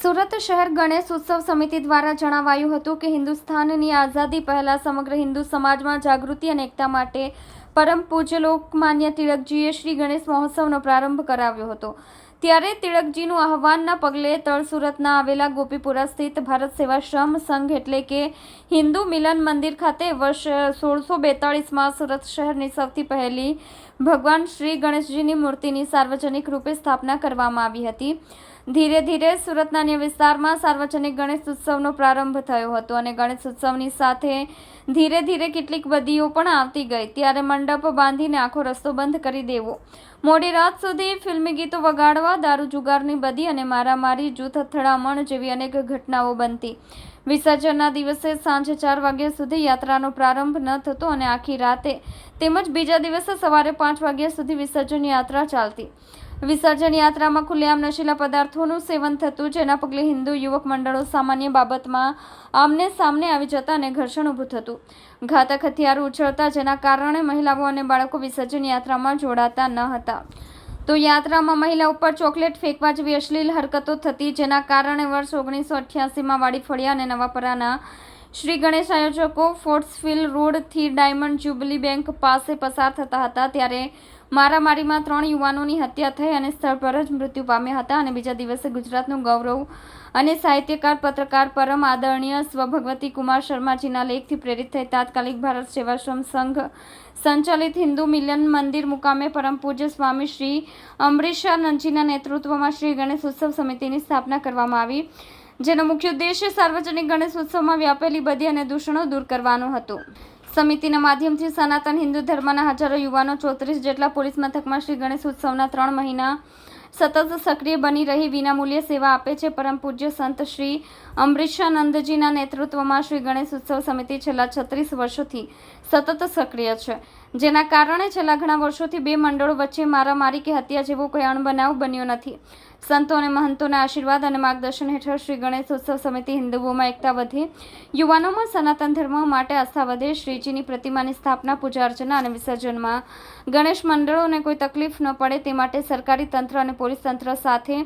સુરત શહેર ગણેશ ઉત્સવ સમિતિ દ્વારા જણાવાયું હતું કે હિન્દુસ્તાનની આઝાદી પહેલા સમગ્ર હિન્દુ સમાજમાં જાગૃતિ અને એકતા માટે પરમ પૂજ્ય લોકમાન્ય તિલકજીએ શ્રી ગણેશ મહોત્સવનો પ્રારંભ કરાવ્યો હતો। ત્યારે તિલકજીનું આહવાનના પગલે તળ સુરતના આવેલા ગોપીપુરા સ્થિત ભારત સેવાશ્રમ સંઘ એટલે કે હિન્દુ મિલન મંદિર ખાતે વર્ષ 1642માં સુરત શહેરની સૌથી પહેલી ભગવાન શ્રી ગણેશજીની મૂર્તિની સાર્વજનિક રૂપે સ્થાપના કરવામાં આવી હતી। ધીરે ધીરે સુરતના અન્ય વિસ્તારમાં સાર્વજનિક ગણેશ ઉત્સવનો પ્રારંભ થયો હતો અને ગણેશ ઉત્સવની સાથે ધીરે ધીરે કેટલીક બદીઓ પણ આવતી ગઈ। ત્યારે મંડપ બાંધીને આખો રસ્તો બંધ કરી દેવો, મોડી રાત સુધી ફિલ્મી ગીતો વગાડવા, દારૂ જુગારની બદી અને મારામારી, જૂથ અથડામણ જેવી અનેક ઘટનાઓ બનતી। વિસર્જનના દિવસે સાંજે 4 વાગ્યા સુધી યાત્રાનો પ્રારંભ ન થતો અને આખી રાતે તેમજ બીજા દિવસે સવારે 5 વાગ્યા સુધી વિસર્જન યાત્રા ચાલતી। વિસર્જન યાત્રામાં ખુલ્લેઆમ નશીલા પદાર્થોનું સેવન થતું, જેના પગલે હિન્દુ યુવક મંડળો સામાન્ય બાબતમાં આમને સામને આવી જતા અને ઘર્ષણ ઊભું થતું। ઘાતક હથિયારો ઉછળતા, જેના કારણે મહિલાઓ અને બાળકો વિસર્જન યાત્રામાં જોડાતા ન હતા। તો યાત્રામાં મહિલા ઉપર ચોકલેટ ફેંકવા જેવી અશ્લીલ હરકતો થતી, જેના કારણે વર્ષ 1988માં વાડી ફળિયા અને નવાપરાના શ્રી ગણેશ આયોજકો ફોર્ટ્સવિલ રોડથી ડાયમંડ જ્યુબિલી બેંક પાસે પસાર થતા હતા ત્યારે મારામારીમાં 3 યુવાનોની હત્યા થઈ અને સ્થળ પર જ મૃત્યુ પામ્યા હતા। અને બીજા દિવસે ગુજરાતનું ગૌરવ અને સાહિત્યકાર પત્રકાર પરમ આદરણીય સ્વ ભગવતી કુમાર શર્માજીના લેખથી પ્રેરિત થઈ તાત્કાલિક ભારત સેવાશ્રમ સંઘ સંચાલિત હિન્દુ મિલન મંદિર મુકામે પરમ પૂજ્ય સ્વામી શ્રી અમરીશાનંદજીના નેતૃત્વમાં શ્રી ગણેશ ઉત્સવ સમિતિની સ્થાપના કરવામાં આવી, જેનો મુખ્ય ઉદ્દેશ્ય સાર્વજનિક ગણેશ ઉત્સવમાં વ્યાપેલી બદી અને દૂષણો દૂર કરવાનો હતો। સમિતિના માધ્યમથી સનાતન હિન્દુ ધર્મના હજારો યુવાનો 34 જેટલા પોલીસ મથકમાં શ્રી ગણેશ ઉત્સવના 3 મહિના સતત સક્રિય બની રહી વિનામૂલ્યે સેવા આપે છે। પરમ પૂજ્ય સંત શ્રી અમરીશાનંદજીના નેતૃત્વમાં શ્રી ગણેશ ઉત્સવ સમિતિ છેલ્લા 36 વર્ષોથી સતત સક્રિય છે, જેના કારણે છેલ્લા ઘણા વર્ષોથી 2 મંડળો વચ્ચે મારામારી કે હત્યા જેવો કોઈ અણબનાવ બન્યો નથી। સંતો અને મહંતોના આશીર્વાદ અને માર્ગદર્શન હેઠળ શ્રી ગણેશ ઉત્સવ સમિતિ હિન્દુઓમાં એકતા વધે, યુવાનોમાં સનાતન ધર્મ માટે આસ્થા વધે, શ્રીજીની પ્રતિમાની સ્થાપના, પૂજા અર્ચના અને વિસર્જનમાં ગણેશ મંડળોને કોઈ તકલીફ ન પડે તે માટે સરકારી તંત્ર અને પોલીસ તંત્ર સાથે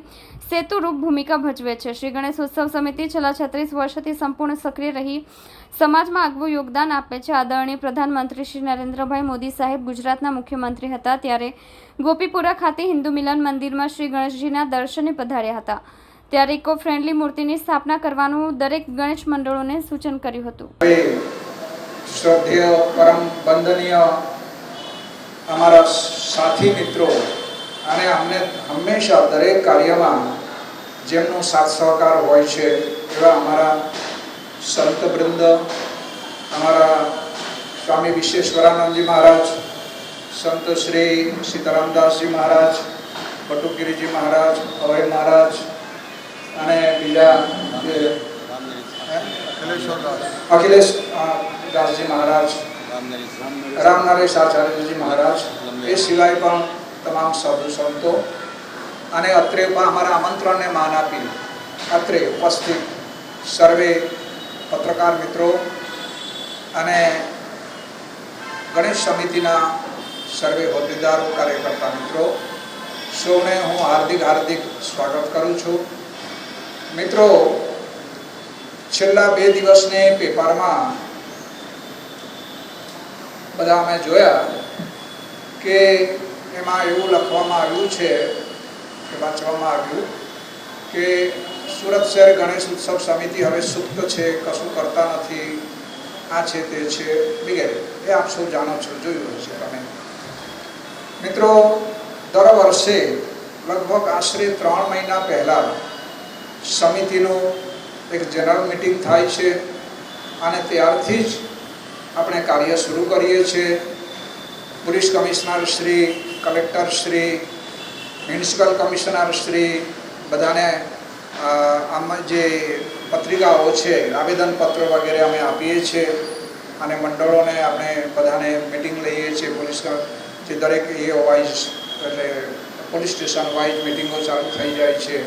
સેતુરૂપ ભૂમિકા ભજવે છે। શ્રી ગણેશ ઉત્સવ સમિતિ છેલ્લા 36 વર્ષથી સંપૂર્ણ સક્રિય રહી સમાજમાં આગવું યોગદાન આપે છે। આદરણીય પ્રધાનમંત્રી શ્રી નરેન્દ્રભાઈ મોદી સાહેબ ગુજરાતના મુખ્યમંત્રી હતા ત્યારે ગોપીપુરા ખાતે હિન્દુ મિલન મંદિરમાં શ્રી ગણેશજીના દર્શને પધાર્યા હતા, ત્યારે ઇકો ફ્રેન્ડલી મૂર્તિની સ્થાપના કરવાનું દરેક ગણેશ મંડળોને સૂચન કર્યું હતું। શ્રદ્ધેય પરમ વંદનીય અમારા સાથી મિત્રો અને અમને હંમેશા દરેક કાર્યમાં જેમનો સાથ સહકાર હોય છે એવા અમારા સંતવૃંદ, અમારા સ્વામી વિશ્વેશ્વરાનંદજી મહારાજ, સંત શ્રી સીતારામદાસજી મહારાજ, બટુકગીરીજી મહારાજ, અભય મહારાજ અને બીજા અખિલેશ દાસજી મહારાજ, રામનરેશ આચાર્યજી મહારાજ, એ સિવાય પણ તમામ સાધુ સંતો અને અત્રે પણ અમારા આમંત્રણને માન આપી અત્રે ઉપસ્થિત સર્વે પત્રકાર મિત્રો અને ગણેશ સમિતિના સર્વે હોદ્દેદારો, કાર્યકર્તા મિત્રો સૌને હું હાર્દિક સ્વાગત કરું છું। મિત્રો, છેલ્લા 2 દિવસની પેપરમાં બધા અમે જોયા કે એમાં એવું લખવામાં આવ્યું છે કે વાંચવામાં આવ્યું કે સુરત શહેર ગણેશ ઉત્સવ સમિતિ હવે સુપ્ત છે, કશું કરતા નથી, આ છે તે છે વગેરે। એ આપ સૌ જાણો છો, જોયું હશે તમે મિત્રો। દર વર્ષે લગભગ આશરે 3 મહિના પહેલાં સમિતિનું એક જનરલ મિટિંગ થાય છે અને ત્યારથી જ આપણે કાર્ય શરૂ કરીએ છીએ। Police commissioner Shri, collector Shri, municipal commissioner Shri બધાને આમાં જે પત્રિકાઓ છે, આવેદનપત્ર વગેરે અમે આપીએ છીએ અને મંડળોને આપણે બધાને મિટિંગ લઈએ છીએ। પોલીસ જે દરેક એ વાઇઝ એટલે પોલીસ સ્ટેશન વાઇઝ મિટિંગો ચાલુ થઈ જાય છે।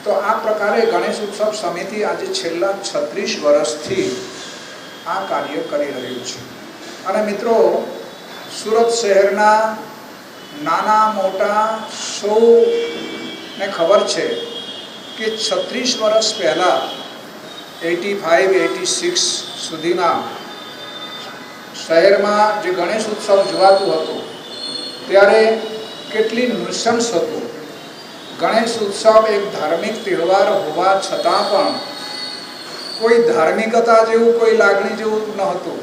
તો આ પ્રકારે ગણેશ ઉત્સવ સમિતિ આજે છેલ્લા 36 વર્ષથી આ કાર્ય કરી રહ્યું છે। અને મિત્રો, સુરત શહેરના નાના મોટા સૌને ખબર છે કે 36 વર્ષ પહેલાં 85-86 સુધીમાં શહેરમાં જે ગણેશ ઉત્સવ જોવાતું હતું ત્યારે કેટલી નુસન્સ હતું. ગણેશ ઉત્સવ એક ધાર્મિક તહેવાર હોવા છતાં પણ કોઈ ધાર્મિકતા જેવું, કોઈ લાગણી જેવું ન હતું.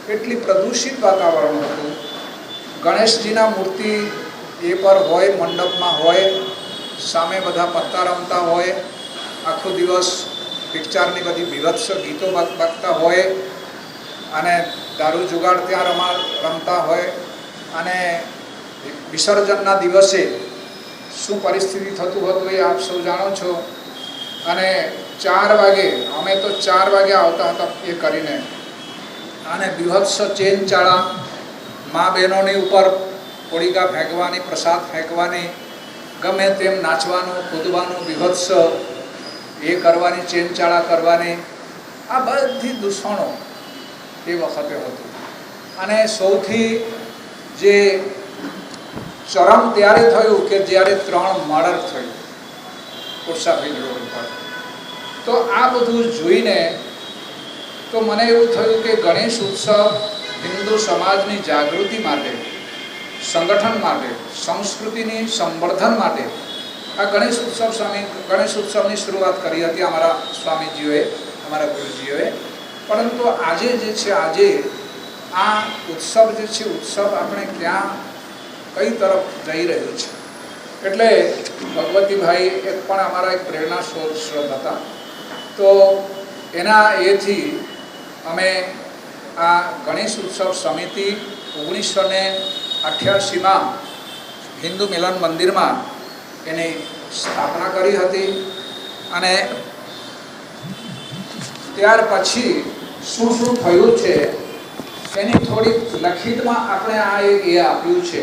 એટલી પ્રદૂષિત વાતાવરણ હતું. ગણેશજીના મૂર્તિ એ પર હોય, મંડપમાં હોય, સામે બધા પત્તા રમતા હોય, આખો દિવસ પિક્ચરની બધી બીભત્સ ગીતો વાગતા હોય અને દારૂ જુગાડ ત્યાં રમતા હોય. અને વિસર્જનના દિવસે શું પરિસ્થિતિ થતું હતું એ આપ સૌ જાણો છો. અને 4 વાગે, અમે તો 4 વાગે આવતા હતા એ કરીને, અને બીભત્સ ચેનચાળા, મા બહેનોની ઉપર હોળિકા ફેંકવાની, પ્રસાદ ફેંકવાની, ગમે તેમ નાચવાનું, કૂદવાનું, બીભત્સ એ કરવાની, ચેનચાળા કરવાની, આ બધી દૂષણો એ વખતે હતું. અને સૌથી જે ચરમ ત્યારે થયું કે જ્યારે 3 મર્ડર થયું કોસાભી રોડ ઉપર. તો આ બધું જોઈને તો મને એવું થયું કે ગણેશ ઉત્સવ હિન્દુ સમાજની જાગૃતિ માટે, સંગઠન માટે, સંસ્કૃતિની સંવર્ધન માટે આ ગણેશ ઉત્સવની શરૂઆત કરી હતી અમારા સ્વામીજીઓએ, અમારા ગુરુજીઓએ. પરંતુ આજે જે છે, આજે આ ઉત્સવ જે છે, ઉત્સવ આપણે ક્યાં, કઈ તરફ જઈ રહ્યું છે. એટલે ભગવતીભાઈ એક પણ અમારા એક પ્રેરણા સ્ત્રોત હતા. તો એના એથી અમે આ ગણેશ ઉત્સવ સમિતિ 1988માં હિન્દુ મિલન મંદિરમાં એની સ્થાપના કરી હતી. અને ત્યાર પછી શું થયું છે એની થોડી લખિતમાં આપણે આ એ આપ્યું છે.